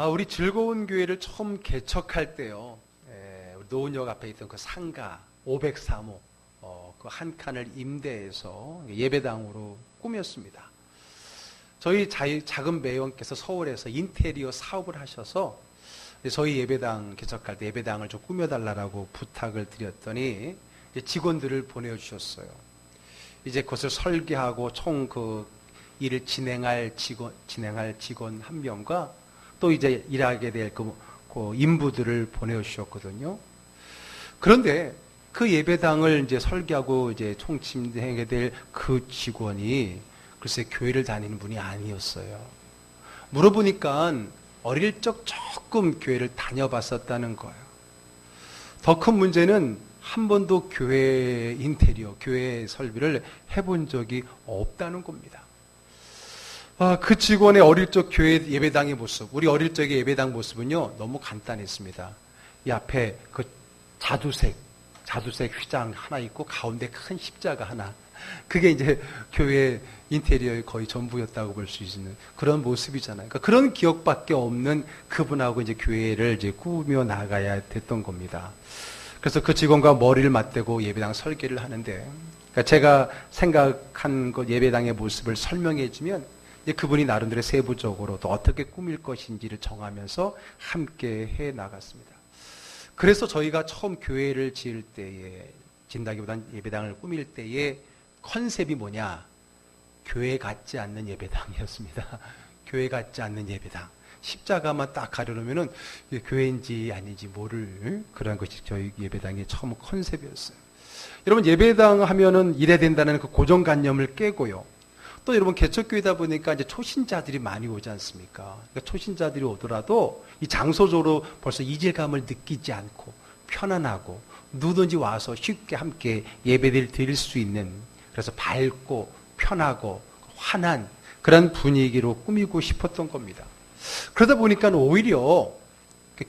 우리 즐거운 교회를 처음 개척할 때요, 우리 노은역 앞에 있던 그 상가 503호 그 한 칸을 임대해서 예배당으로 꾸몄습니다. 저희 작은 매형께서 서울에서 인테리어 사업을 하셔서 저희 예배당 개척할 때 예배당을 좀 꾸며달라고 부탁을 드렸더니 직원들을 보내주셨어요. 이제 그것을 설계하고 총 그 일을 진행할 직원 한 명과 또 이제 일하게 될 그 인부들을 보내주셨거든요. 그런데 그 예배당을 이제 설계하고 이제 총 진행하게 될 그 직원이 글쎄 교회를 다니는 분이 아니었어요. 물어보니까 어릴 적 조금 교회를 다녀봤었다는 거예요. 더 큰 문제는 한 번도 교회 인테리어, 교회 설비를 해본 적이 없다는 겁니다. 그 직원의 어릴 적 교회 예배당의 모습, 우리 어릴 적의 예배당 모습은요, 너무 간단했습니다. 이 앞에 그 자두색 휘장 하나 있고 가운데 큰 십자가 하나. 그게 이제 교회 인테리어의 거의 전부였다고 볼 수 있는 그런 모습이잖아요. 그러니까 그런 기억밖에 없는 그분하고 이제 교회를 이제 꾸며 나가야 됐던 겁니다. 그래서 그 직원과 머리를 맞대고 예배당 설계를 하는데, 그러니까 제가 생각한 그 예배당의 모습을 설명해 주면 이제 그분이 나름대로 세부적으로 또 어떻게 꾸밀 것인지를 정하면서 함께 해 나갔습니다. 그래서 저희가 처음 교회를 지을 때에, 진다기보다는 예배당을 꾸밀 때에 컨셉이 뭐냐? 교회 같지 않는 예배당이었습니다. 교회 같지 않는 예배당. 십자가만 딱 가려놓으면은 교회인지 아닌지 모를 그런 것이 저희 예배당의 처음 컨셉이었어요. 여러분, 예배당 하면은 이래야 된다는 그 고정관념을 깨고요. 또 여러분, 개척교회다 보니까 이제 초신자들이 많이 오지 않습니까? 그러니까 초신자들이 오더라도 이 장소적으로 벌써 이질감을 느끼지 않고 편안하고 누구든지 와서 쉽게 함께 예배를 드릴 수 있는, 그래서 밝고 편하고 환한 그런 분위기로 꾸미고 싶었던 겁니다. 그러다 보니까 오히려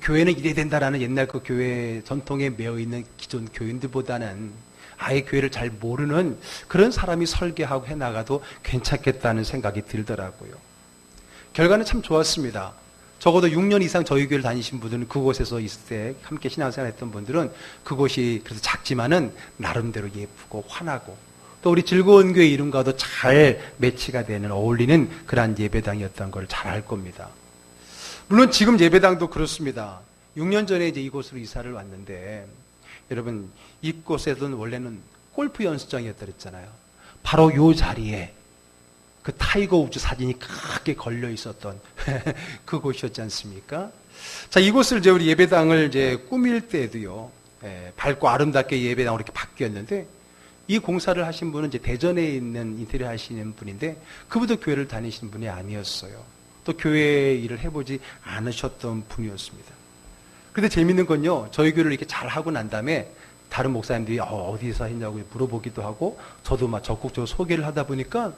교회는 이래야 된다라는 옛날 그 교회 전통에 매여 있는 기존 교인들보다는 아예 교회를 잘 모르는 그런 사람이 설계하고 해나가도 괜찮겠다는 생각이 들더라고요. 결과는 참 좋았습니다. 적어도 6년 이상 저희 교회를 다니신 분들은, 그곳에서 있을 때 함께 신앙생활 했던 분들은 그곳이 그래서 작지만은 나름대로 예쁘고 환하고 또 우리 즐거운 교회 이름과도 잘 매치가 되는, 어울리는 그러한 예배당이었던 걸 잘 알 겁니다. 물론 지금 예배당도 그렇습니다. 6년 전에 이제 이곳으로 이사를 왔는데, 여러분, 이곳에는 원래는 골프 연습장이었다 그랬잖아요. 바로 이 자리에 그 타이거 우즈 사진이 크게 걸려 있었던 그곳이었지 않습니까? 자, 이곳을 이제 우리 예배당을 이제 꾸밀 때도요, 밝고 아름답게 예배당으로 이렇게 바뀌었는데, 이 공사를 하신 분은 이제 대전에 있는 인테리어 하시는 분인데, 그분도 교회를 다니시는 분이 아니었어요. 또 교회 일을 해보지 않으셨던 분이었습니다. 근데 재밌는 건요, 저희 교회를 이렇게 잘 하고 난 다음에 다른 목사님들이 어디서 했냐고 물어보기도 하고, 저도 막 적극적으로 소개를 하다 보니까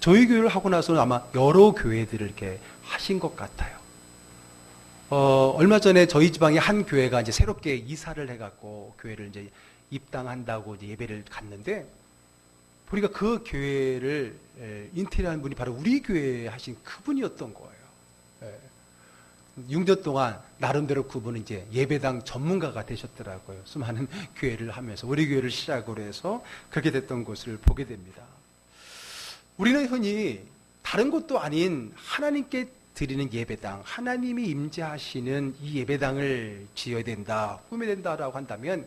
저희 교회를 하고 나서는 아마 여러 교회들을 이렇게 하신 것 같아요. 얼마 전에 저희 지방에 한 교회가 이제 새롭게 이사를 해갖고 교회를 이제 입당한다고 이제 예배를 갔는데, 보니까 그 교회를 인테리어 한 분이 바로 우리 교회에 하신 그분이었던 거예요. 6년 동안 나름대로 그분은 이제 예배당 전문가가 되셨더라고요. 수많은 교회를 하면서 우리 교회를 시작으로 해서 그렇게 됐던 것을 보게 됩니다. 우리는 흔히 다른 것도 아닌 하나님께 드리는 예배당, 하나님이 임재하시는 이 예배당을 지어야 된다, 꾸며야 된다라고 한다면,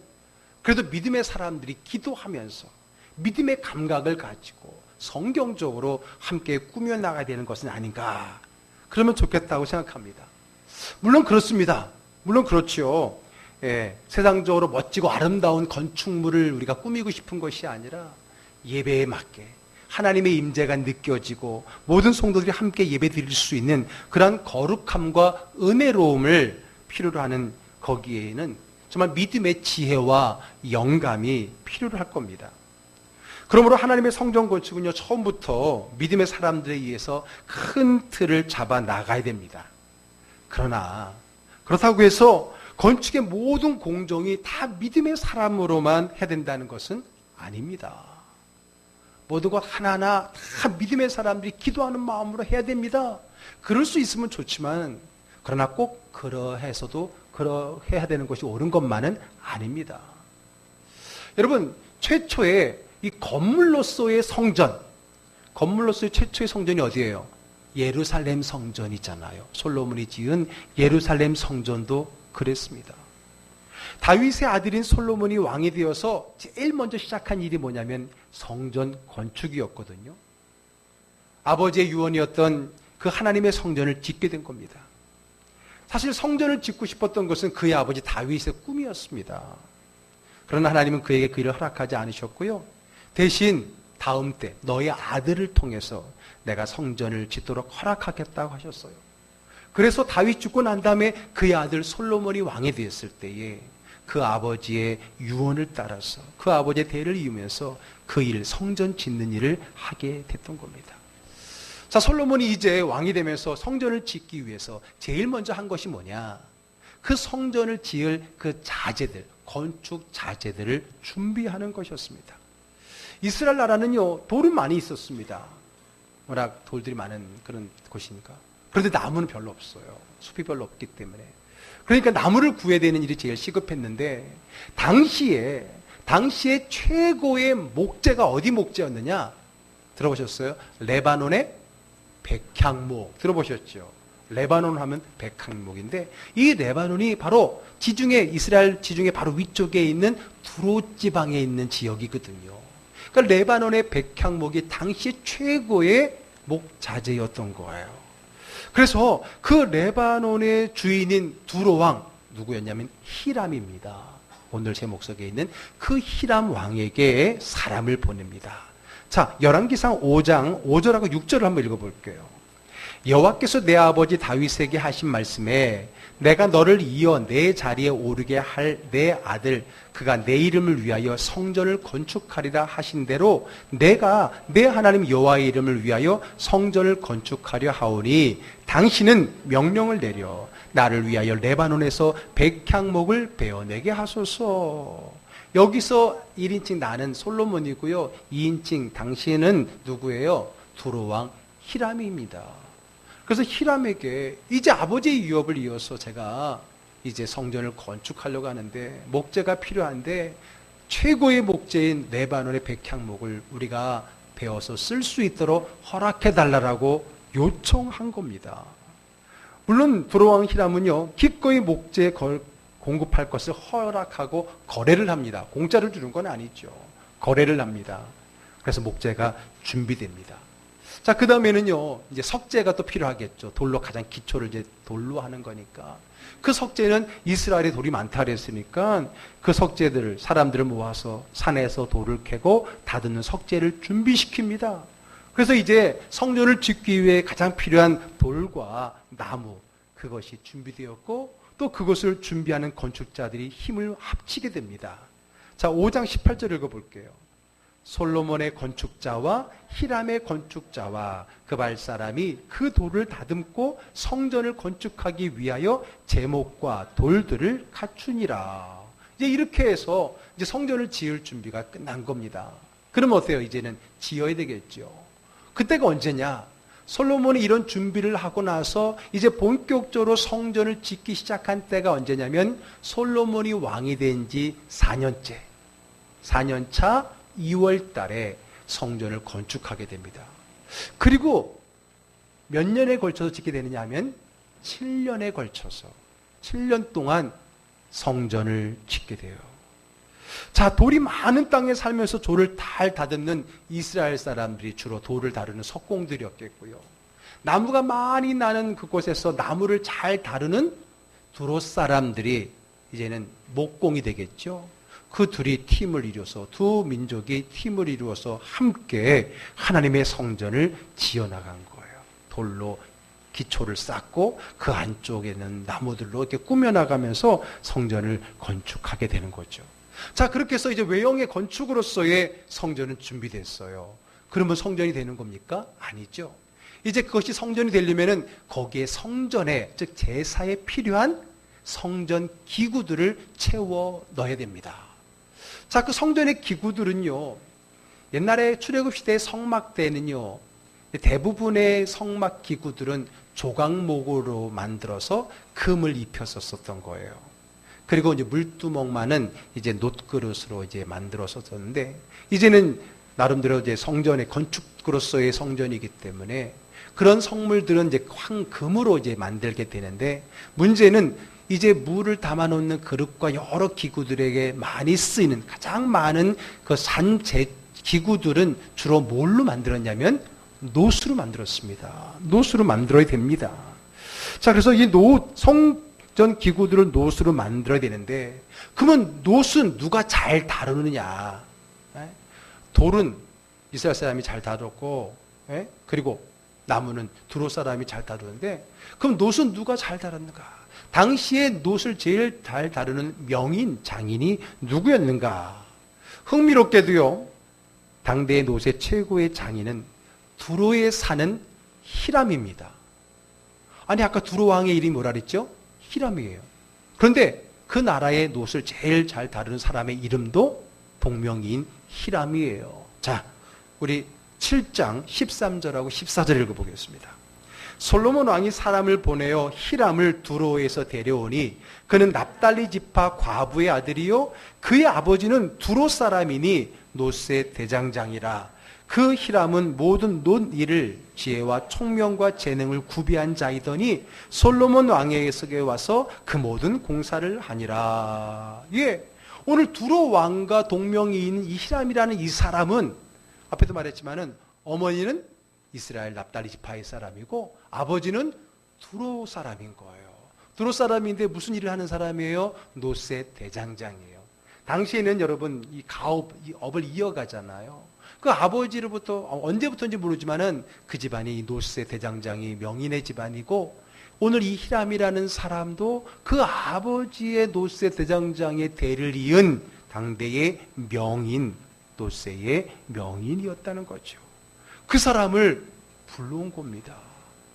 그래도 믿음의 사람들이 기도하면서 믿음의 감각을 가지고 성경적으로 함께 꾸며나가야 되는 것은 아닌가, 그러면 좋겠다고 생각합니다. 물론 그렇습니다. 물론 그렇죠. 세상적으로 멋지고 아름다운 건축물을 우리가 꾸미고 싶은 것이 아니라 예배에 맞게 하나님의 임재가 느껴지고 모든 성도들이 함께 예배 드릴 수 있는 그러한 거룩함과 은혜로움을 필요로 하는, 거기에는 정말 믿음의 지혜와 영감이 필요로 할 겁니다. 그러므로 하나님의 성전 건축은요, 처음부터 믿음의 사람들에 의해서 큰 틀을 잡아 나가야 됩니다. 그러나 그렇다고 해서 건축의 모든 공정이 다 믿음의 사람으로만 해야 된다는 것은 아닙니다. 모든 것 하나하나 다 믿음의 사람들이 기도하는 마음으로 해야 됩니다. 그럴 수 있으면 좋지만, 그러나 꼭 그러해서도 그러해야 되는 것이 옳은 것만은 아닙니다. 여러분, 최초의 이 건물로서의 성전, 건물로서의 최초의 성전이 어디예요? 예루살렘 성전이잖아요. 솔로몬이 지은 예루살렘 성전도 그랬습니다. 다윗의 아들인 솔로몬이 왕이 되어서 제일 먼저 시작한 일이 뭐냐면 성전 건축이었거든요. 아버지의 유언이었던 그 하나님의 성전을 짓게 된 겁니다. 사실 성전을 짓고 싶었던 것은 그의 아버지 다윗의 꿈이었습니다. 그러나 하나님은 그에게 그 일을 허락하지 않으셨고요. 대신 다음 때 너의 아들을 통해서 내가 성전을 짓도록 허락하겠다고 하셨어요. 그래서 다윗 죽고 난 다음에 그의 아들 솔로몬이 왕이 되었을 때에 그 아버지의 유언을 따라서 그 아버지의 대를 이으면서 그 일, 성전 짓는 일을 하게 됐던 겁니다. 자, 솔로몬이 이제 왕이 되면서 성전을 짓기 위해서 제일 먼저 한 것이 뭐냐? 그 성전을 지을 그 자재들, 건축 자재들을 준비하는 것이었습니다. 이스라엘 나라는요, 돌은 많이 있었습니다. 워낙 돌들이 많은 그런 곳이니까. 그런데 나무는 별로 없어요. 숲이 별로 없기 때문에. 그러니까 나무를 구해야 되는 일이 제일 시급했는데, 당시에 최고의 목재가 어디 목재였느냐? 들어보셨어요? 레바논의 백향목. 들어보셨죠? 레바논 하면 백향목인데, 이 레바논이 바로 이스라엘 지중해 바로 위쪽에 있는 두로 지방에 있는 지역이거든요. 그러니까 레바논의 백향목이 당시 최고의 목자재였던 거예요. 그래서 그 레바논의 주인인 두로 왕, 누구였냐면 히람입니다. 오늘 제 목석에 있는 그 히람 왕에게 사람을 보냅니다. 자, 열왕기상 5장 5절하고 6절을 한번 읽어볼게요. 여호와께서 내 아버지 다윗에게 하신 말씀에 내가 너를 이어 내 자리에 오르게 할 내 아들 그가 내 이름을 위하여 성전을 건축하리라 하신 대로 내가 내 하나님 여호와의 이름을 위하여 성전을 건축하려 하오니 당신은 명령을 내려 나를 위하여 레바논에서 백향목을 베어내게 하소서. 여기서 1인칭 나는 솔로몬이고요, 2인칭 당신은 누구예요? 두로 왕 히람입니다. 그래서 히람에게 이제 아버지의 유업을 이어서 제가 이제 성전을 건축하려고 하는데 목재가 필요한데 최고의 목재인 레바논의 백향목을 우리가 베어서 쓸 수 있도록 허락해달라고 요청한 겁니다. 물론 두로왕 히람은요, 기꺼이 목재 공급할 것을 허락하고 거래를 합니다. 공짜를 주는 건 아니죠. 거래를 합니다. 그래서 목재가 준비됩니다. 자, 그 다음에는요, 이제 석재가 또 필요하겠죠. 돌로 가장 기초를 이제 돌로 하는 거니까. 그 석재는 이스라엘에 돌이 많다 그랬으니까 그 석재들을, 사람들을 모아서 산에서 돌을 캐고 다듬는 석재를 준비시킵니다. 그래서 이제 성전을 짓기 위해 가장 필요한 돌과 나무, 그것이 준비되었고 또 그것을 준비하는 건축자들이 힘을 합치게 됩니다. 자, 5장 18절 읽어볼게요. 솔로몬의 건축자와 히람의 건축자와 그 발사람이 그 돌을 다듬고 성전을 건축하기 위하여 제목과 돌들을 갖추니라. 이제 이렇게 해서 이제 성전을 지을 준비가 끝난 겁니다. 그럼 어때요? 이제는 지어야 되겠죠. 그때가 언제냐? 솔로몬이 이런 준비를 하고 나서 이제 본격적으로 성전을 짓기 시작한 때가 언제냐면 솔로몬이 왕이 된 지 4년째. 4년차 2월 달에 성전을 건축하게 됩니다. 그리고 몇 년에 걸쳐서 짓게 되느냐 하면 7년에 걸쳐서 7년 동안 성전을 짓게 돼요. 자, 돌이 많은 땅에 살면서 돌을 잘 다듬는 이스라엘 사람들이 주로 돌을 다루는 석공들이었겠고요. 나무가 많이 나는 그곳에서 나무를 잘 다루는 두로 사람들이 이제는 목공이 되겠죠. 그 둘이 팀을 이루어서, 두 민족이 팀을 이루어서 함께 하나님의 성전을 지어나간 거예요. 돌로 기초를 쌓고 그 안쪽에는 나무들로 이렇게 꾸며나가면서 성전을 건축하게 되는 거죠. 자, 그렇게 해서 이제 외형의 건축으로서의 성전은 준비됐어요. 그러면 성전이 되는 겁니까? 아니죠. 이제 그것이 성전이 되려면은 거기에 성전에, 즉 제사에 필요한 성전 기구들을 채워 넣어야 됩니다. 자, 그 성전의 기구들은요, 옛날에 출애굽 시대의 성막 때는요, 대부분의 성막 기구들은 조각목으로 만들어서 금을 입혔었던 거예요. 그리고 이제 물두멍만은 이제 놋그릇으로 이제 만들었었는데, 이제는 나름대로 이제 성전의 건축으로서의 성전이기 때문에 그런 성물들은 이제 황금으로 이제 만들게 되는데, 문제는 이제 물을 담아놓는 그릇과 여러 기구들에게 많이 쓰이는 가장 많은 그 기구들은 주로 뭘로 만들었냐면 놋으로 만들었습니다. 놋으로 만들어야 됩니다. 자, 그래서 이 성전 기구들을 놋으로 만들어야 되는데, 그러면 놋은 누가 잘 다루느냐? 돌은 이스라엘 사람이 잘 다뤘고, 그리고 나무는 두로 사람이 잘 다루는데, 그럼 놋은 누가 잘 다뤘는가? 당시에 놋을 제일 잘 다루는 명인, 장인이 누구였는가? 흥미롭게도요, 당대의 놋의 최고의 장인은 두로에 사는 히람입니다. 아니, 아까 두로 왕의 이름이 뭐라 그랬죠? 히람이에요. 그런데 그 나라의 놋을 제일 잘 다루는 사람의 이름도 동명이인 히람이에요. 자, 우리 7장 13절하고 14절 읽어보겠습니다. 솔로몬 왕이 사람을 보내어 히람을 두로에서 데려오니 그는 납달리 지파 과부의 아들이요 그의 아버지는 두로 사람이니 놋의 대장장이라. 그 히람은 모든 놋 일을 지혜와 총명과 재능을 구비한 자이더니 솔로몬 왕에게 와서 그 모든 공사를 하니라. 예, 오늘 두로 왕과 동명이인 이 히람이라는 이 사람은 앞에도 말했지만은 어머니는 이스라엘 납달리 지파의 사람이고 아버지는 두로 사람인 거예요. 두로 사람인데 무슨 일을 하는 사람이에요? 놋의 대장장이에요. 당시에는 여러분 이 업을 이어가잖아요. 그 아버지로부터 언제부터인지 모르지만은 그 집안이 놋의 대장장이 명인의 집안이고, 오늘 이 히람이라는 사람도 그 아버지의 놋의 대장장의 대를 이은 당대의 명인, 놋의 명인이었다는 거죠. 그 사람을 불러온 겁니다.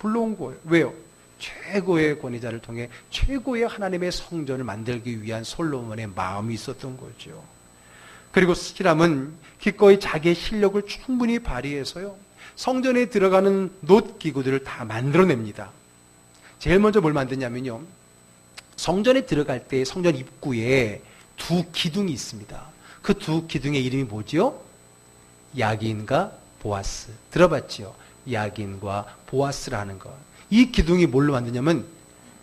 불러온 거예요. 왜요? 최고의 권위자를 통해 최고의 하나님의 성전을 만들기 위한 솔로몬의 마음이 있었던 거죠. 그리고 히람은 기꺼이 자기의 실력을 충분히 발휘해서요, 성전에 들어가는 놋 기구들을 다 만들어냅니다. 제일 먼저 뭘 만드냐면요, 성전에 들어갈 때 성전 입구에 두 기둥이 있습니다. 그 두 기둥의 이름이 뭐지요? 야긴과 보아스. 들어봤지요? 야긴과 보아스라는 것. 이 기둥이 뭘로 만드냐면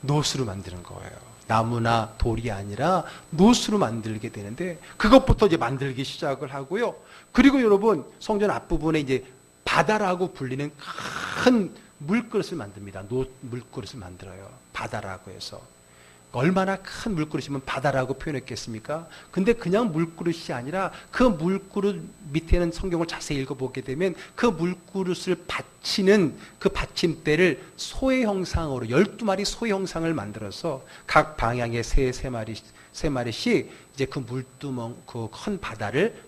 놋으로 만드는 거예요. 나무나 돌이 아니라 놋으로 만들게 되는데, 그것부터 이제 만들기 시작을 하고요. 그리고 여러분, 성전 앞부분에 이제 바다라고 불리는 큰 물그릇을 만듭니다. 놋 물그릇을 만들어요. 바다라고 해서. 얼마나 큰 물그릇이면 바다라고 표현했겠습니까? 근데 그냥 물그릇이 아니라 그 물그릇 밑에는 성경을 자세히 읽어보게 되면 그 물그릇을 받치는 그 받침대를 소의 형상으로 12마리 소의 형상을 만들어서 각 방향에 세 마리씩 이제 그 물두멍, 그 큰 바다를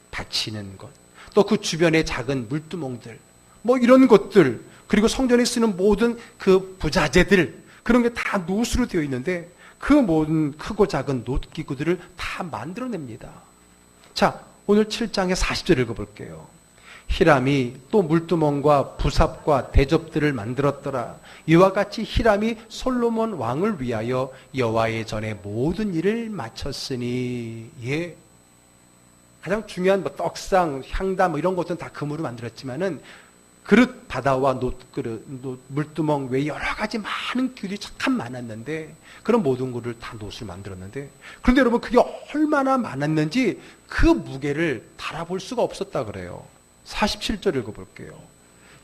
받치는 것. 또 그 주변에 작은 물두멍들, 뭐 이런 것들, 그리고 성전에 쓰는 모든 그 부자재들, 그런 게 다 놋으로 되어 있는데 그 모든 크고 작은 놋 기구들을 다 만들어냅니다. 자, 오늘 7장의 40절 읽어볼게요. 히람이 또 물두멍과 부삽과 대접들을 만들었더라. 이와 같이 히람이 솔로몬 왕을 위하여 여호와의 전에 모든 일을 마쳤으니. 예, 가장 중요한 뭐 떡상, 향단 뭐 이런 것들은 다 금으로 만들었지만은 그릇 바다와 놋그릇, 물두멍 외에 여러 가지 많은 귤이 참 많았는데, 그런 모든 것을 다 놋을 만들었는데, 그런데 여러분 그게 얼마나 많았는지 그 무게를 달아볼 수가 없었다 그래요. 47절 읽어볼게요.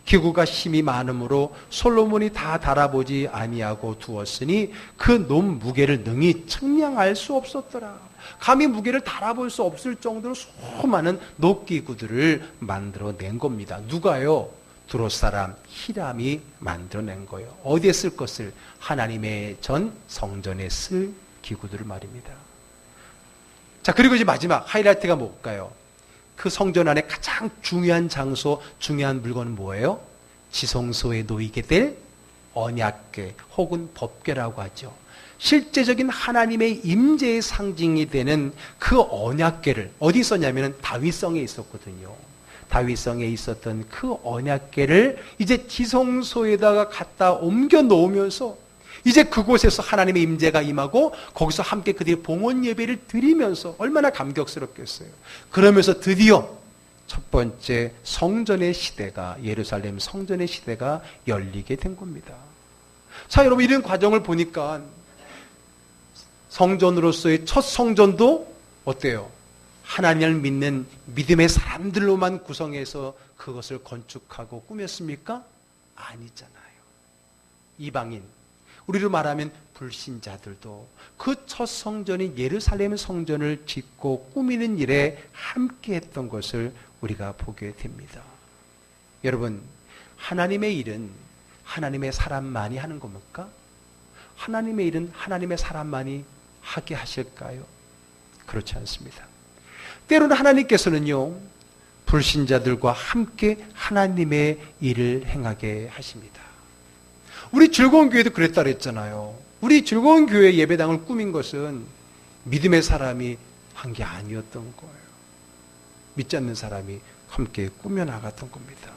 기구가 힘이 많으므로 솔로몬이 다 달아보지 아니하고 두었으니 그 놋 무게를 능히 측량할 수 없었더라. 감히 무게를 달아볼 수 없을 정도로 수많은 놋 기구들을 만들어낸 겁니다. 누가요? 두로 사람 히람이 만들어낸 거예요. 어디에 쓸 것을? 하나님의 전 성전에 쓸 기구들을 말입니다. 자, 그리고 이제 마지막 하이라이트가 뭘까요? 그 성전 안에 가장 중요한 장소, 중요한 물건은 뭐예요? 지성소에 놓이게 될 언약궤 혹은 법궤라고 하죠. 실제적인 하나님의 임재의 상징이 되는 그 언약궤를 어디 있었냐면 다윗성에 있었거든요. 다윗성에 있었던 그 언약궤를 이제 지성소에다가 갖다 옮겨 놓으면서 이제 그곳에서 하나님의 임재가 임하고 거기서 함께 그들이 봉헌 예배를 드리면서 얼마나 감격스럽겠어요. 그러면서 드디어 첫 번째 성전의 시대가, 예루살렘 성전의 시대가 열리게 된 겁니다. 자, 여러분, 이런 과정을 보니까 성전으로서의 첫 성전도 어때요? 하나님을 믿는 믿음의 사람들로만 구성해서 그것을 건축하고 꾸몄습니까? 아니잖아요. 이방인, 우리로 말하면 불신자들도 그 첫 성전인 예루살렘 성전을 짓고 꾸미는 일에 함께 했던 것을 우리가 보게 됩니다. 여러분, 하나님의 일은 하나님의 사람만이 하는 겁니까? 하나님의 일은 하나님의 사람만이 하게 하실까요? 그렇지 않습니다. 때로는 하나님께서는요, 불신자들과 함께 하나님의 일을 행하게 하십니다. 우리 즐거운 교회도 그랬다 그랬잖아요. 우리 즐거운 교회 예배당을 꾸민 것은 믿음의 사람이 한 게 아니었던 거예요. 믿지 않는 사람이 함께 꾸며나갔던 겁니다.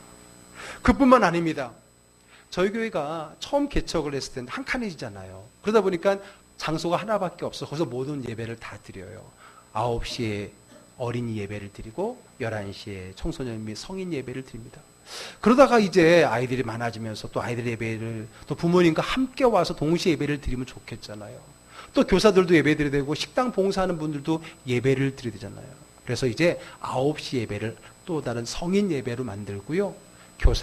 그뿐만 아닙니다. 저희 교회가 처음 개척을 했을 때는 한 칸이잖아요. 그러다 보니까 장소가 하나밖에 없어. 거기서 모든 예배를 다 드려요. 9시에 어린이 예배를 드리고 11시에 청소년 및 성인 예배를 드립니다. 그러다가 이제 아이들이 많아지면서 또 아이들 예배를 또 부모님과 함께 와서 동시에 예배를 드리면 좋겠잖아요. 또 교사들도 예배 드려야 되고 식당 봉사하는 분들도 예배를 드려야 되잖아요. 그래서 이제 9시 예배를 또 다른 성인 예배로 만들고요.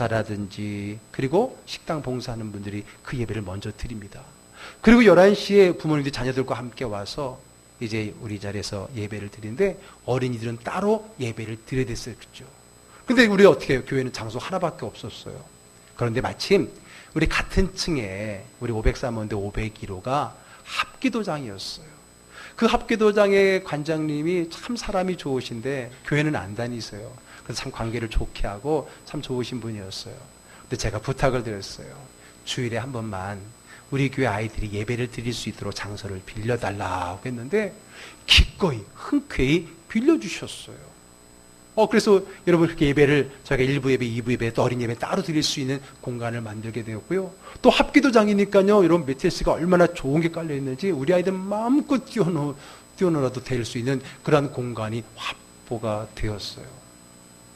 교사라든지 그리고 식당 봉사하는 분들이 그 예배를 먼저 드립니다. 그리고 11시에 부모님들이 자녀들과 함께 와서 이제 우리 자리에서 예배를 드리는데 어린이들은 따로 예배를 드려야 됐어요. 그렇죠? 근데 우리 어떻게 해요? 교회는 장소 하나밖에 없었어요. 그런데 마침 우리 같은 층에 우리 503호인데 501호가 합기도장이었어요. 그 합기도장의 관장님이 참 사람이 좋으신데 교회는 안 다니세요. 그래서 참 관계를 좋게 하고 참 좋으신 분이었어요. 근데 제가 부탁을 드렸어요. 주일에 한 번만 우리 교회 아이들이 예배를 드릴 수 있도록 장소를 빌려달라고 했는데 기꺼이 흔쾌히 빌려주셨어요. 그래서 여러분 그렇게 예배를 저희가 1부 예배, 2부 예배, 또 어린 예배 따로 드릴 수 있는 공간을 만들게 되었고요. 또 합기도장이니까요. 여러분 매트리스가 얼마나 좋은 게 깔려 있는지 우리 아이들 마음껏 뛰어놀아도 될 수 있는 그런 공간이 확보가 되었어요.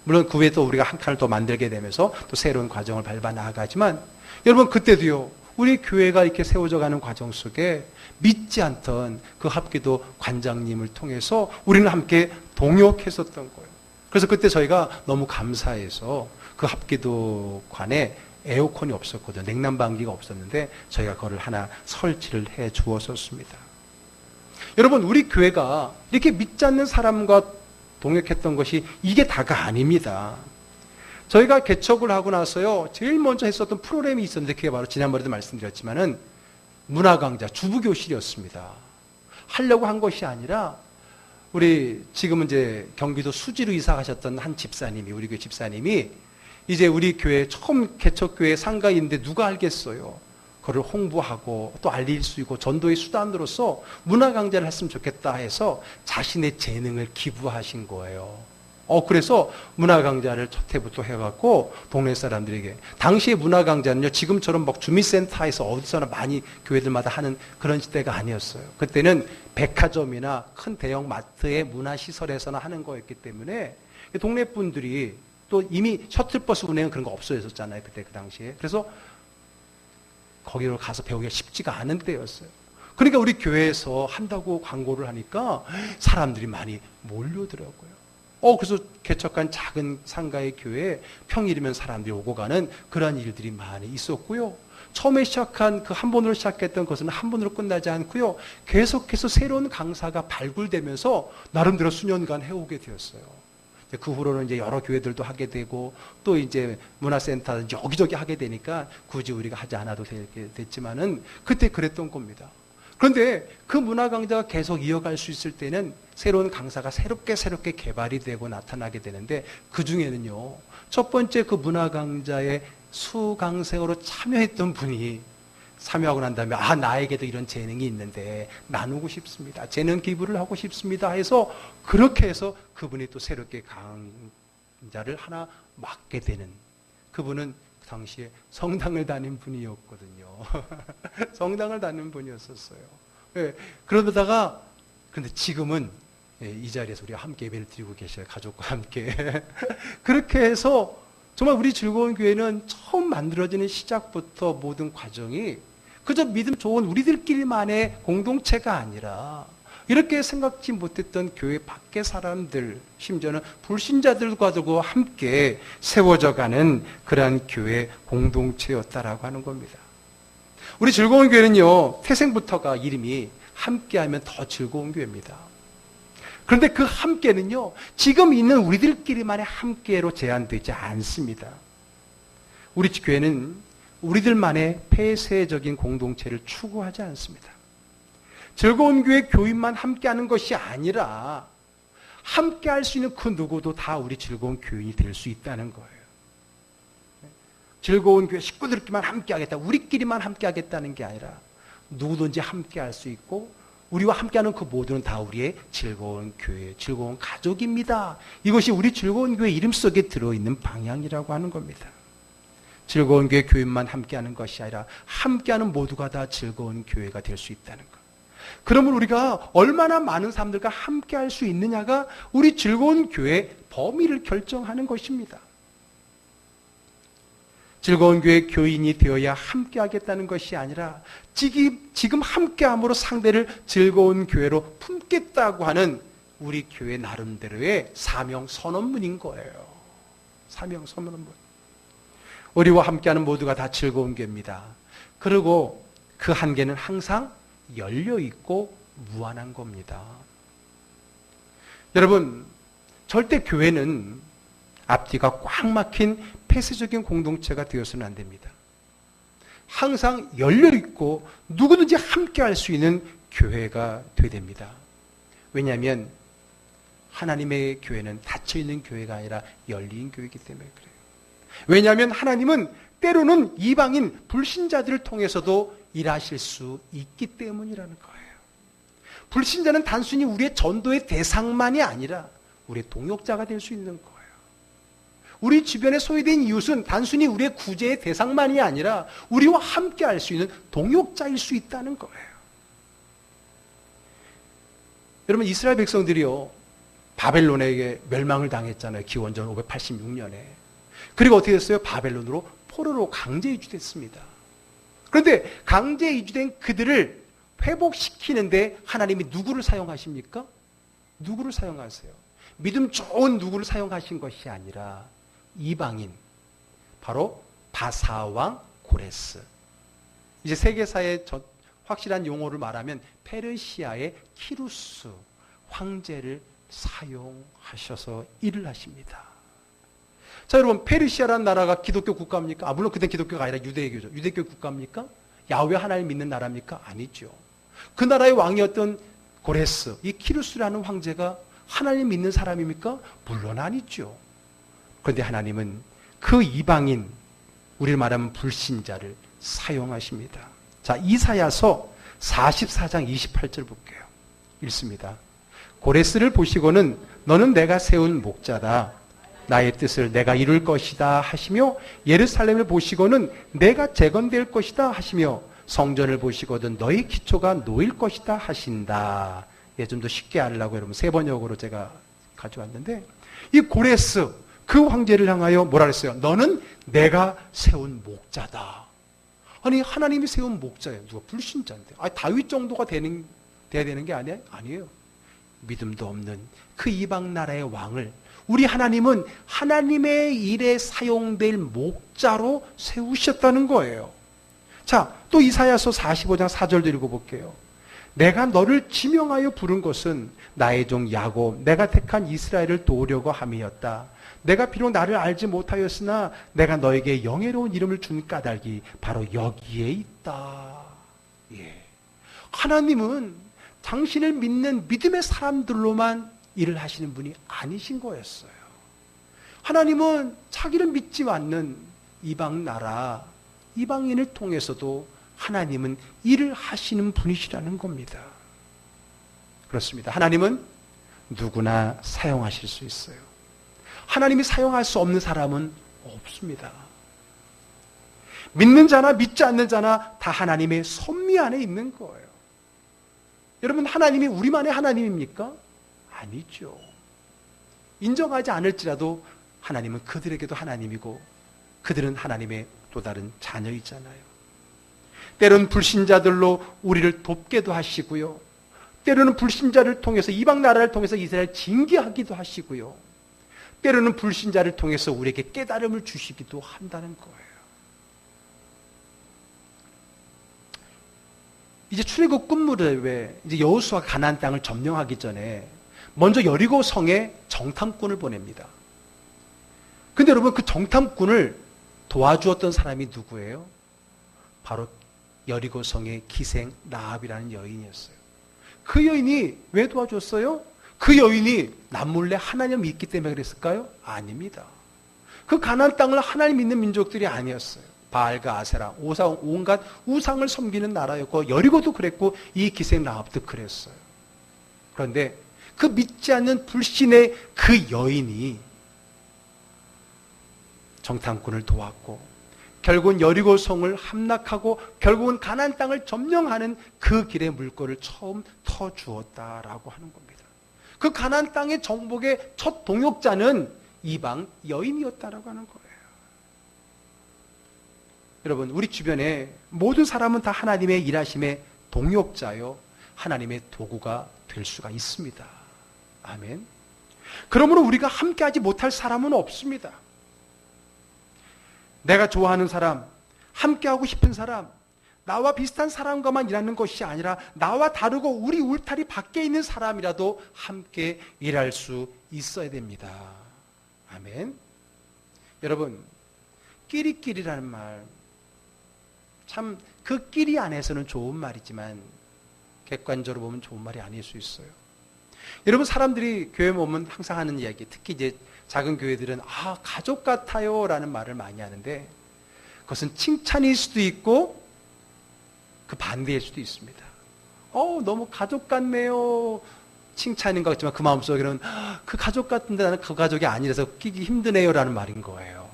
물론 그 외에 또 우리가 한 칸을 더 만들게 되면서 또 새로운 과정을 밟아 나아가지만 여러분 그때도요. 우리 교회가 이렇게 세워져 가는 과정 속에 믿지 않던 그 합기도 관장님을 통해서 우리는 함께 동역했었던 거예요. 그래서 그때 저희가 너무 감사해서 그 합기도관에 에어컨이 없었거든요. 냉난방기가 없었는데 저희가 그걸 하나 설치를 해 주었었습니다. 여러분, 우리 교회가 이렇게 믿지 않는 사람과 동역했던 것이 이게 다가 아닙니다. 저희가 개척을 하고 나서요, 제일 먼저 했었던 프로그램이 있었는데 그게 바로 지난번에도 말씀드렸지만은 문화강좌, 주부교실이었습니다. 하려고 한 것이 아니라 우리 지금은 이제 경기도 수지로 이사 가셨던 한 집사님이, 우리 교회 집사님이 이제 우리 교회 처음 개척교회 상가인데 누가 알겠어요. 그걸 홍보하고 또 알릴 수 있고 전도의 수단으로서 문화강좌를 했으면 좋겠다 해서 자신의 재능을 기부하신 거예요. 그래서 문화강좌를 첫 해부터 해갖고 동네 사람들에게, 당시에 문화강좌는요 지금처럼 막 주민센터에서 어디서나 많이 교회들마다 하는 그런 시대가 아니었어요. 그때는 백화점이나 큰 대형 마트의 문화시설에서나 하는 거였기 때문에 동네 분들이 또 이미 셔틀버스 운행은 그런 거 없어졌잖아요. 그때 그 당시에. 그래서 거기로 가서 배우기가 쉽지가 않은 때였어요. 그러니까 우리 교회에서 한다고 광고를 하니까 사람들이 많이 몰려오더라고요. 그래서 개척한 작은 상가의 교회에 평일이면 사람들이 오고 가는 그런 일들이 많이 있었고요. 처음에 시작한 그 한 번으로 시작했던 것은 한 번으로 끝나지 않고요. 계속해서 새로운 강사가 발굴되면서 나름대로 수년간 해오게 되었어요. 그 후로는 이제 여러 교회들도 하게 되고 또 이제 문화센터 여기저기 하게 되니까 굳이 우리가 하지 않아도 되게 됐지만은 그때 그랬던 겁니다. 그런데 그 문화 강좌가 계속 이어갈 수 있을 때는 새로운 강사가 새롭게 개발이 되고 나타나게 되는데 그 중에는요. 첫 번째 그 문화 강좌에 수강생으로 참여했던 분이 참여하고 난 다음에 나에게도 이런 재능이 있는데 나누고 싶습니다. 재능 기부를 하고 싶습니다 해서 그렇게 해서 그분이 또 새롭게 자를 하나 맡게 되는, 그분은 그 당시에 성당을 다닌 분이었거든요. 성당을 다닌 분이었었어요. 예, 그러다가 그런데 지금은 이 자리에서 우리가 함께 예배를 드리고 계셔요. 가족과 함께. 그렇게 해서 정말 우리 즐거운 교회는 처음 만들어지는 시작부터 모든 과정이 그저 믿음 좋은 우리들끼리만의 공동체가 아니라 이렇게 생각지 못했던 교회 밖의 사람들, 심지어는 불신자들과도 함께 세워져가는 그러한 교회 공동체였다라고 하는 겁니다. 우리 즐거운 교회는요, 태생부터가 이름이 함께하면 더 즐거운 교회입니다. 그런데 그 함께는요, 지금 있는 우리들끼리만의 함께로 제한되지 않습니다. 우리 교회는 우리들만의 폐쇄적인 공동체를 추구하지 않습니다. 즐거운 교회 교인만 함께하는 것이 아니라 함께할 수 있는 그 누구도 다 우리 즐거운 교인이 될 수 있다는 거예요. 즐거운 교회 식구들끼리만 함께하겠다, 우리끼리만 함께하겠다는 게 아니라 누구든지 함께할 수 있고 우리와 함께하는 그 모두는 다 우리의 즐거운 교회, 즐거운 가족입니다. 이것이 우리 즐거운 교회 이름 속에 들어있는 방향이라고 하는 겁니다. 즐거운 교회 교인만 함께하는 것이 아니라 함께하는 모두가 다 즐거운 교회가 될 수 있다는 것. 그러면 우리가 얼마나 많은 사람들과 함께할 수 있느냐가 우리 즐거운 교회의 범위를 결정하는 것입니다. 즐거운 교회 교인이 되어야 함께하겠다는 것이 아니라 지금 함께함으로 상대를 즐거운 교회로 품겠다고 하는 우리 교회 나름대로의 사명 선언문인 거예요. 사명 선언문. 우리와 함께하는 모두가 다 즐거운 교회입니다. 그리고 그 한계는 항상 열려있고 무한한 겁니다. 여러분, 절대 교회는 앞뒤가 꽉 막힌 폐쇄적인 공동체가 되어서는 안 됩니다. 항상 열려있고 누구든지 함께할 수 있는 교회가 되어야 됩니다. 왜냐하면 하나님의 교회는 닫혀있는 교회가 아니라 열린 교회이기 때문에 그래요. 왜냐하면 하나님은 때로는 이방인 불신자들을 통해서도 일하실 수 있기 때문이라는 거예요. 불신자는 단순히 우리의 전도의 대상만이 아니라 우리의 동역자가 될 수 있는 거예요. 우리 주변에 소외된 이웃은 단순히 우리의 구제의 대상만이 아니라 우리와 함께 할 수 있는 동역자일 수 있다는 거예요. 여러분, 이스라엘 백성들이요, 바벨론에게 멸망을 당했잖아요. 기원전 586년에. 그리고 어떻게 됐어요? 바벨론으로 포로로 강제 이주됐습니다. 그런데 강제 이주된 그들을 회복시키는데 하나님이 누구를 사용하십니까? 누구를 사용하세요? 믿음 좋은 누구를 사용하신 것이 아니라 이방인, 바로 바사왕 고레스. 이제 세계사의 확실한 용어를 말하면 페르시아의 키루스 황제를 사용하셔서 일을 하십니다. 자, 여러분, 페르시아라는 나라가 기독교 국가입니까? 물론 그땐 기독교가 아니라 유대교죠. 유대교 국가입니까? 야훼 하나님 믿는 나라입니까? 아니죠. 그 나라의 왕이었던 고레스, 이 키루스라는 황제가 하나님 믿는 사람입니까? 물론 아니죠. 그런데 하나님은 그 이방인, 우리를 말하면 불신자를 사용하십니다. 자, 이사야서 44장 28절 볼게요. 읽습니다. 고레스를 보시고는 너는 내가 세운 목자다. 나의 뜻을 내가 이룰 것이다 하시며, 예루살렘을 보시고는 내가 재건될 것이다 하시며, 성전을 보시거든 너의 기초가 놓일 것이다 하신다. 예, 좀 더 쉽게 알려고 여러분 세 번역으로 제가 가져왔는데, 이 고레스 그 황제를 향하여 뭐라 그랬어요? 너는 내가 세운 목자다. 아니, 하나님이 세운 목자예요. 누가? 불신자인데. 다윗 정도가 돼야 되는 게 아니에요. 믿음도 없는 그 이방 나라의 왕을 우리 하나님은 하나님의 일에 사용될 목자로 세우셨다는 거예요. 자, 또 이사야서 45장 4절도 읽어볼게요. 내가 너를 지명하여 부른 것은 나의 종 야곱, 내가 택한 이스라엘을 도우려고 함이었다. 내가 비록 나를 알지 못하였으나 내가 너에게 영예로운 이름을 준 까닭이 바로 여기에 있다. 예. 하나님은 당신을 믿는 믿음의 사람들로만 일을 하시는 분이 아니신 거였어요. 하나님은 자기를 믿지 않는 이방 나라, 이방인을 통해서도 하나님은 일을 하시는 분이시라는 겁니다. 그렇습니다. 하나님은 누구나 사용하실 수 있어요. 하나님이 사용할 수 없는 사람은 없습니다. 믿는 자나 믿지 않는 자나 다 하나님의 섭리 안에 있는 거예요. 여러분, 하나님이 우리만의 하나님입니까? 아니죠. 인정하지 않을지라도 하나님은 그들에게도 하나님이고 그들은 하나님의 또 다른 자녀이잖아요. 때로는 불신자들로 우리를 돕게도 하시고요. 때로는 불신자를 통해서 이방 나라를 통해서 이스라엘 징계하기도 하시고요. 때로는 불신자를 통해서 우리에게 깨달음을 주시기도 한다는 거예요. 이제 출애굽 끝무렵에 이제 여호수아가 가나안 땅을 점령하기 전에 먼저 여리고 성에 정탐꾼을 보냅니다. 근데 여러분, 그 정탐꾼을 도와주었던 사람이 누구예요? 바로 여리고 성의 기생 라합이라는 여인이었어요. 그 여인이 왜 도와줬어요? 그 여인이 남몰래 하나님을 믿기 때문에 그랬을까요? 아닙니다. 그 가나안 땅을 하나님 믿는 민족들이 아니었어요. 바알과 아세라, 온갖 우상을 섬기는 나라였고 여리고도 그랬고 이 기생 라합도 그랬어요. 그런데 그 믿지 않는 불신의 그 여인이 정탐꾼을 도왔고 결국은 여리고 성을 함락하고 결국은 가나안 땅을 점령하는 그 길의 물꼬를 처음 터주었다라고 하는 겁니다. 그 가나안 땅의 정복의 첫 동역자는 이방 여인이었다라고 하는 거예요. 여러분, 우리 주변에 모든 사람은 다 하나님의 일하심의 동역자요, 하나님의 도구가 될 수가 있습니다. 아멘. 그러므로 우리가 함께하지 못할 사람은 없습니다. 내가 좋아하는 사람, 함께하고 싶은 사람, 나와 비슷한 사람과만 일하는 것이 아니라 나와 다르고 우리 울타리 밖에 있는 사람이라도 함께 일할 수 있어야 됩니다. 아멘. 여러분, 끼리끼리라는 말, 참 그 끼리 안에서는 좋은 말이지만 객관적으로 보면 좋은 말이 아닐 수 있어요. 여러분, 사람들이 교회 오면 항상 하는 이야기, 특히 이제 작은 교회들은 가족 같아요 라는 말을 많이 하는데 그것은 칭찬일 수도 있고 그 반대일 수도 있습니다. 너무 가족 같네요, 칭찬인 것 같지만 그 마음속에는 그 가족 같은데 나는 그 가족이 아니라서 끼기 힘드네요 라는 말인 거예요.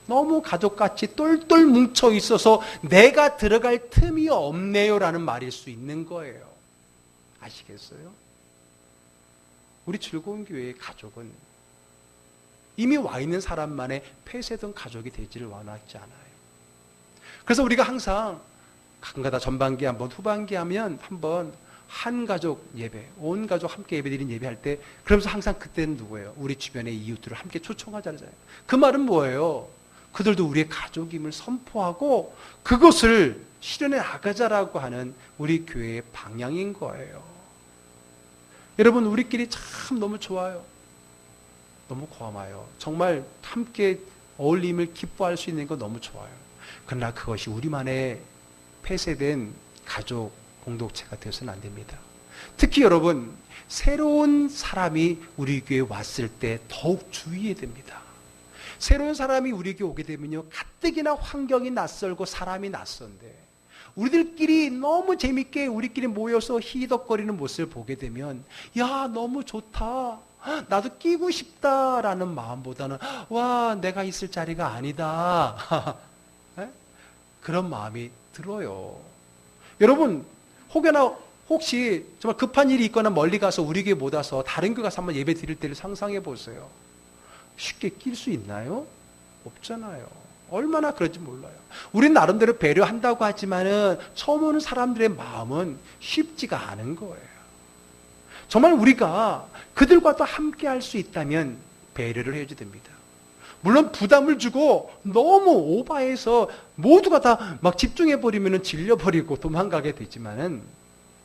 너무 가족같이 똘똘 뭉쳐 있어서 내가 들어갈 틈이 없네요 라는 말일 수 있는 거예요. 아시겠어요? 우리 즐거운 교회의 가족은 이미 와 있는 사람만의 폐쇄된 가족이 되지를 원하지 않아요. 그래서 우리가 항상 가끔가다 전반기 한번, 후반기 하면 한번 한 가족 예배, 온 가족 함께 예배드린 예배할 때, 그러면서 항상 그때는 누구예요? 우리 주변의 이웃들을 함께 초청하잖아요. 그 말은 뭐예요? 그들도 우리의 가족임을 선포하고 그것을 실현해 나가자라고 하는 우리 교회의 방향인 거예요. 여러분, 우리끼리 참 너무 좋아요. 너무 고마워요. 정말 함께 어울림을 기뻐할 수 있는 거 너무 좋아요. 그러나 그것이 우리만의 폐쇄된 가족 공동체가 되어서는 안 됩니다. 특히 여러분, 새로운 사람이 우리 교회에 왔을 때 더욱 주의해야 됩니다. 새로운 사람이 우리에게 오게 되면요, 가뜩이나 환경이 낯설고 사람이 낯선데 우리들끼리 너무 재밌게 우리끼리 모여서 희덕거리는 모습을 보게 되면 야, 너무 좋다, 나도 끼고 싶다라는 마음보다는 와, 내가 있을 자리가 아니다 그런 마음이 들어요. 여러분, 혹시 정말 급한 일이 있거나 멀리 가서 우리 교회 못 와서 다른 교회 가서 한번 예배 드릴 때를 상상해 보세요. 쉽게 낄 수 있나요? 없잖아요. 얼마나 그런지 몰라요. 우린 나름대로 배려한다고 하지만은 처음 오는 사람들의 마음은 쉽지가 않은 거예요. 정말 우리가 그들과 또 함께 할 수 있다면 배려를 해야지 됩니다. 물론 부담을 주고 너무 오버해서 모두가 다 막 집중해버리면 질려버리고 도망가게 되지만은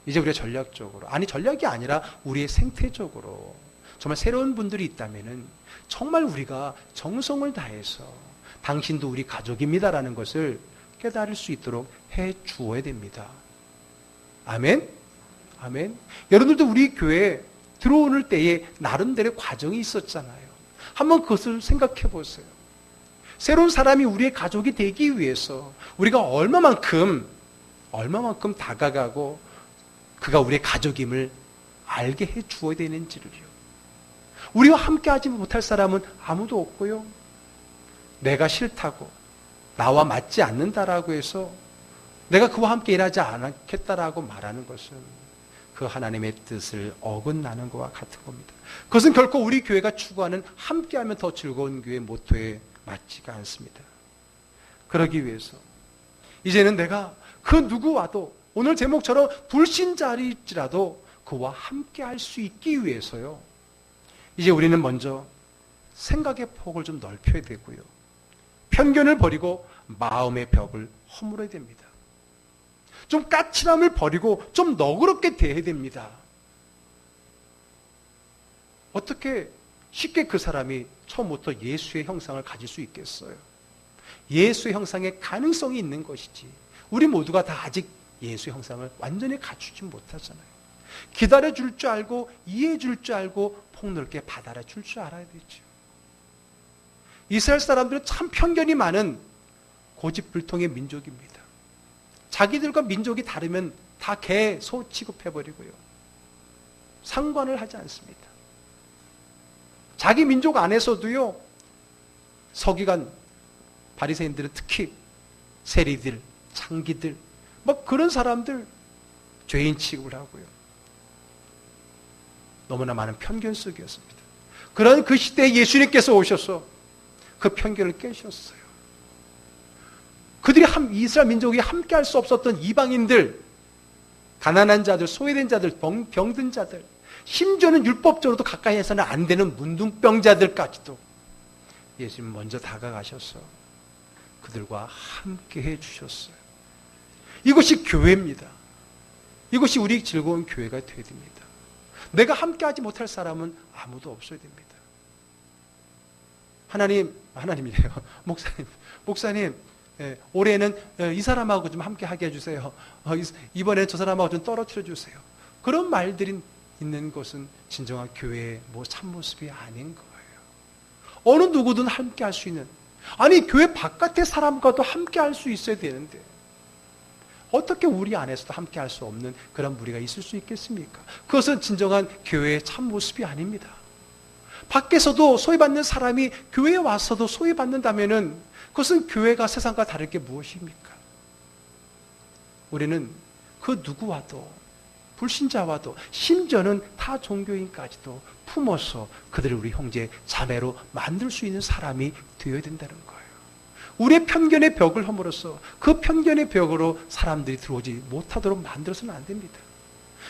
이제 우리가 전략적으로, 아니 전략이 아니라 우리의 생태적으로 정말 새로운 분들이 있다면은 정말 우리가 정성을 다해서 당신도 우리 가족입니다라는 것을 깨달을 수 있도록 해 주어야 됩니다. 아멘? 아멘? 여러분들도 우리 교회에 들어오는 때에 나름대로 과정이 있었잖아요. 한번 그것을 생각해 보세요. 새로운 사람이 우리의 가족이 되기 위해서 우리가 얼마만큼 다가가고 그가 우리의 가족임을 알게 해 주어야 되는지를요. 우리와 함께하지 못할 사람은 아무도 없고요. 내가 싫다고, 나와 맞지 않는다라고 해서 내가 그와 함께 일하지 않겠다라고 말하는 것은 그 하나님의 뜻을 어긋나는 것과 같은 겁니다. 그것은 결코 우리 교회가 추구하는 함께하면 더 즐거운 교회 모토에 맞지가 않습니다. 그러기 위해서 이제는 내가 그 누구와도 오늘 제목처럼 불신자일지라도 그와 함께할 수 있기 위해서요. 이제 우리는 먼저 생각의 폭을 좀 넓혀야 되고요. 편견을 버리고 마음의 벽을 허물어야 됩니다. 좀 까칠함을 버리고 좀 너그럽게 대해야 됩니다. 어떻게 쉽게 그 사람이 처음부터 예수의 형상을 가질 수 있겠어요? 예수의 형상에 가능성이 있는 것이지 우리 모두가 다 아직 예수의 형상을 완전히 갖추지 못하잖아요. 기다려줄 줄 알고 이해해줄 줄 알고 폭넓게 받아줄 줄 알아야 되죠. 이스라엘 사람들은 참 편견이 많은 고집불통의 민족입니다. 자기들과 민족이 다르면 다 개, 소 취급해버리고요. 상관을 하지 않습니다. 자기 민족 안에서도요. 서기관, 바리새인들은 특히 세리들, 창기들 뭐 그런 사람들 죄인 취급을 하고요. 너무나 많은 편견 속이었습니다. 그런 그 시대에 예수님께서 오셔서 그 편견을 깨셨어요. 그들이 이스라엘 민족이 함께 할 수 없었던 이방인들, 가난한 자들, 소외된 자들, 병든 자들, 심지어는 율법적으로도 가까이 해서는 안 되는 문둥병자들까지도 예수님 먼저 다가가셔서 그들과 함께 해주셨어요. 이것이 교회입니다. 이것이 우리 즐거운 교회가 되어야 됩니다. 내가 함께하지 못할 사람은 아무도 없어야 됩니다. 하나님이래요. 목사님, 올해는 이 사람하고 좀 함께 하게 해주세요. 이번에 저 사람하고 좀 떨어뜨려 주세요. 그런 말들이 있는 것은 진정한 교회의 참모습이 아닌 거예요. 어느 누구든 함께 할 수 있는, 아니 교회 바깥의 사람과도 함께 할 수 있어야 되는데 어떻게 우리 안에서도 함께 할 수 없는 그런 무리가 있을 수 있겠습니까? 그것은 진정한 교회의 참모습이 아닙니다. 밖에서도 소외받는 사람이 교회에 와서도 소외받는다면은 그것은 교회가 세상과 다를 게 무엇입니까? 우리는 그 누구와도, 불신자와도, 심지어는 타 종교인까지도 품어서 그들을 우리 형제 자매로 만들 수 있는 사람이 되어야 된다는 거예요. 우리의 편견의 벽을 허물어서 그 편견의 벽으로 사람들이 들어오지 못하도록 만들어서는 안 됩니다.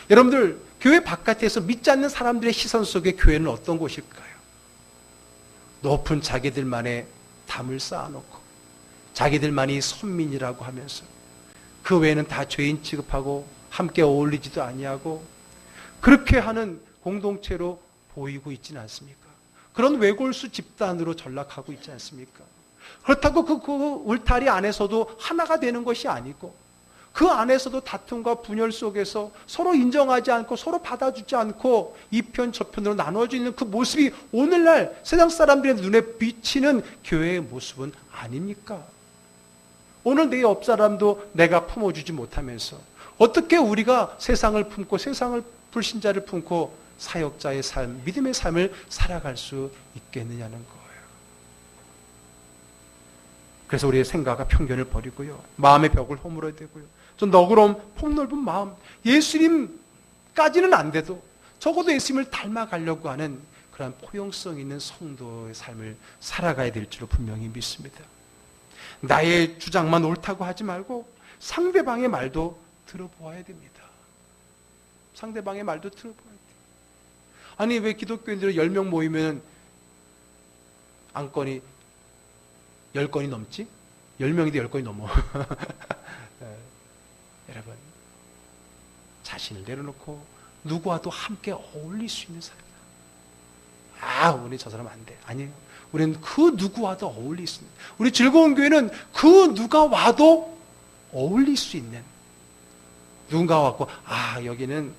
여러분들, 교회 바깥에서 믿지 않는 사람들의 시선 속에 교회는 어떤 곳일까요? 높은 자기들만의 담을 쌓아놓고 자기들만이 선민이라고 하면서 그 외에는 다 죄인 취급하고 함께 어울리지도 아니하고 그렇게 하는 공동체로 보이고 있지는 않습니까? 그런 외골수 집단으로 전락하고 있지 않습니까? 그렇다고 그 울타리 안에서도 하나가 되는 것이 아니고 그 안에서도 다툼과 분열 속에서 서로 인정하지 않고 서로 받아주지 않고 이 편 저편으로 나눠져 있는 그 모습이 오늘날 세상 사람들의 눈에 비치는 교회의 모습은 아닙니까? 오늘 내 옆 사람도 내가 품어주지 못하면서 어떻게 우리가 세상을 품고 세상을 불신자를 품고 사역자의 삶, 믿음의 삶을 살아갈 수 있겠느냐는 거예요. 그래서 우리의 생각과 편견을 버리고요. 마음의 벽을 허물어야 되고요. 좀 너그러운 폭넓은 마음, 예수님까지는 안 돼도 적어도 예수님을 닮아가려고 하는 그런 포용성 있는 성도의 삶을 살아가야 될 줄로 분명히 믿습니다. 나의 주장만 옳다고 하지 말고 상대방의 말도 들어보아야 됩니다. 상대방의 말도 들어보아야 돼요. 아니 왜 기독교인들이 10명 모이면 안건이 10건이 넘지? 10명인데 10건이 넘어. 여러분, 자신을 내려놓고 누구와도 함께 어울릴 수 있는 사람이다. 우리 저 사람 안 돼. 아니에요. 우리는 그 누구와도 어울릴 수 있는, 우리 즐거운 교회는 그 누가 와도 어울릴 수 있는, 누군가 왔고 여기는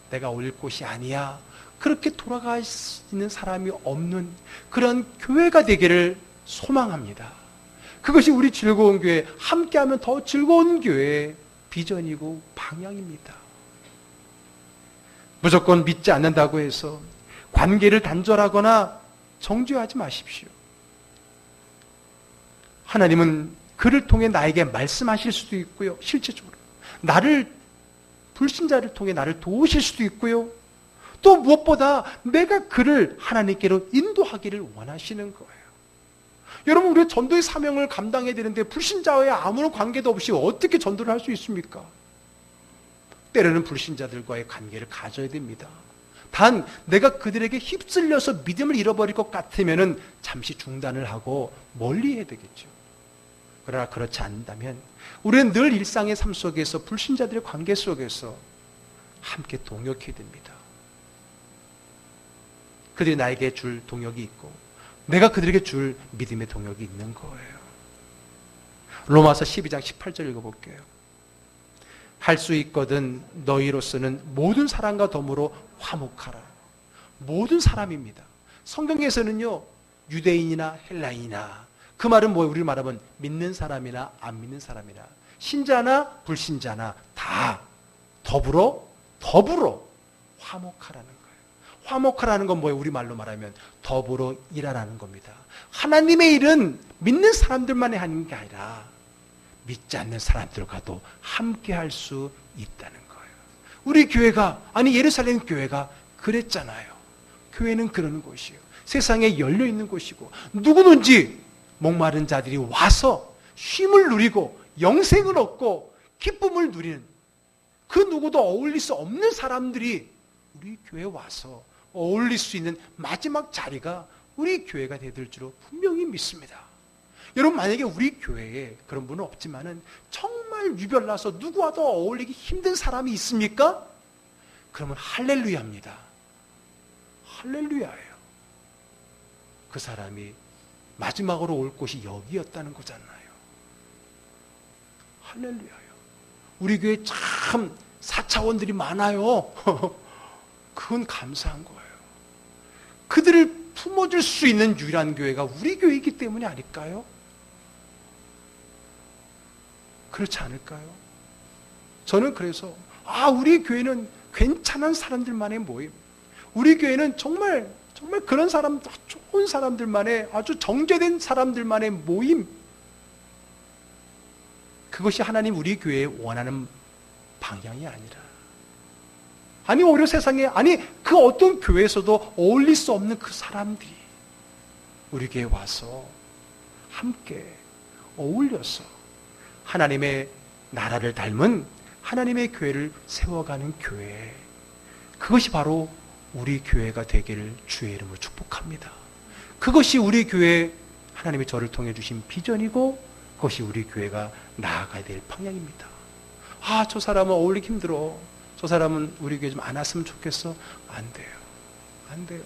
내가 어울릴 곳이 아니야, 그렇게 돌아갈 수 있는 사람이 없는 그런 교회가 되기를 소망합니다. 그것이 우리 즐거운 교회, 함께하면 더 즐거운 교회의 비전이고 방향입니다. 무조건 믿지 않는다고 해서 관계를 단절하거나 정죄하지 마십시오. 하나님은 그를 통해 나에게 말씀하실 수도 있고요. 실제적으로 불신자를 통해 나를 도우실 수도 있고요. 또 무엇보다 내가 그를 하나님께로 인도하기를 원하시는 거예요. 여러분, 우리가 전도의 사명을 감당해야 되는데 불신자와의 아무런 관계도 없이 어떻게 전도를 할 수 있습니까? 때로는 불신자들과의 관계를 가져야 됩니다. 단 내가 그들에게 휩쓸려서 믿음을 잃어버릴 것 같으면 잠시 중단을 하고 멀리해야 되겠죠. 그러나 그렇지 않는다면 우리는 늘 일상의 삶 속에서 불신자들의 관계 속에서 함께 동역해야 됩니다. 그들이 나에게 줄 동역이 있고 내가 그들에게 줄 믿음의 동역이 있는 거예요. 로마서 12장 18절 읽어볼게요. 할 수 있거든 너희로서는 모든 사람과 더불어 화목하라. 모든 사람입니다. 성경에서는요, 유대인이나 헬라인이나, 그 말은 뭐예요? 우리를 말하면 믿는 사람이나 안 믿는 사람이나, 신자나 불신자나 다 더불어 화목하라는 거예요. 화목하라는 건 뭐예요? 우리말로 말하면 더불어 일하라는 겁니다. 하나님의 일은 믿는 사람들만이 하는 게 아니라 믿지 않는 사람들과도 함께 할 수 있다는 거예요. 우리 교회가, 아니 예루살렘 교회가 그랬잖아요. 교회는 그러는 곳이에요. 세상에 열려 있는 곳이고 누구든지 목마른 자들이 와서 쉼을 누리고 영생을 얻고 기쁨을 누리는, 그 누구도 어울릴 수 없는 사람들이 우리 교회에 와서 어울릴 수 있는 마지막 자리가 우리 교회가 되될 줄로 분명히 믿습니다. 여러분, 만약에 우리 교회에 그런 분은 없지만은 정말 유별나서 누구와도 어울리기 힘든 사람이 있습니까? 그러면 할렐루야입니다. 할렐루야예요. 그 사람이 마지막으로 올 곳이 여기였다는 거잖아요. 할렐루야예요. 우리 교회에 참 4차원들이 많아요. 그건 감사한 거예요. 그들을 품어줄 수 있는 유일한 교회가 우리 교회이기 때문이 아닐까요? 그렇지 않을까요? 저는 그래서 우리 교회는 괜찮은 사람들만의 모임, 우리 교회는 정말 그런 사람, 좋은 사람들만의, 아주 정제된 사람들만의 모임, 그것이 하나님 우리 교회에 원하는 방향이 아니라, 아니 오히려 세상에, 아니 그 어떤 교회에서도 어울릴 수 없는 그 사람들이 우리 교회에 와서 함께 어울려서 하나님의 나라를 닮은 하나님의 교회를 세워가는 교회, 그것이 바로 우리 교회가 되기를 주의 이름으로 축복합니다. 그것이 우리 교회, 하나님이 저를 통해 주신 비전이고 그것이 우리 교회가 나아가야 될 방향입니다. 저 사람은 어울리기 힘들어, 저 사람은 우리 교회 좀 안 왔으면 좋겠어. 안 돼요. 안 돼요.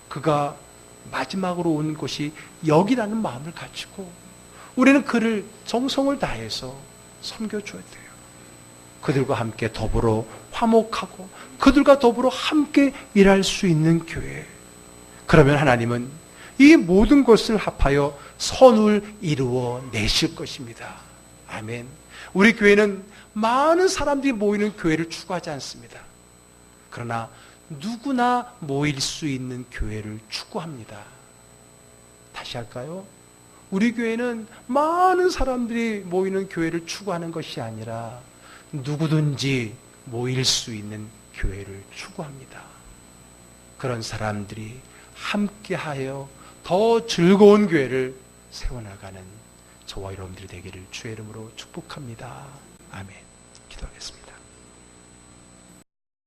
그가 마지막으로 온 곳이 여기라는 마음을 가지고 우리는 그를 정성을 다해서 섬겨줘야 돼요. 그들과 함께 더불어 화목하고 그들과 더불어 함께 일할 수 있는 교회. 그러면 하나님은 이 모든 것을 합하여 선을 이루어 내실 것입니다. 아멘. 우리 교회는 많은 사람들이 모이는 교회를 추구하지 않습니다. 그러나 누구나 모일 수 있는 교회를 추구합니다. 다시 할까요? 우리 교회는 많은 사람들이 모이는 교회를 추구하는 것이 아니라 누구든지 모일 수 있는 교회를 추구합니다. 그런 사람들이 함께하여 더 즐거운 교회를 세워나가는 저와 여러분들이 되기를 주의 이름으로 축복합니다. 아멘.